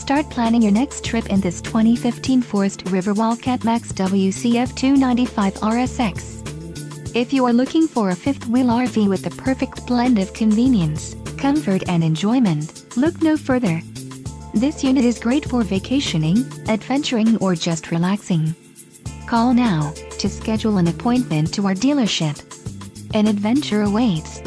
Start planning your next trip in this 2015 Forest River Wildcat Maxx WCF295RSX. If you are looking for a fifth-wheel RV with the perfect blend of convenience, comfort and enjoyment, look no further. This unit is great for vacationing, adventuring or just relaxing. Call now to schedule an appointment to our dealership. An adventure awaits.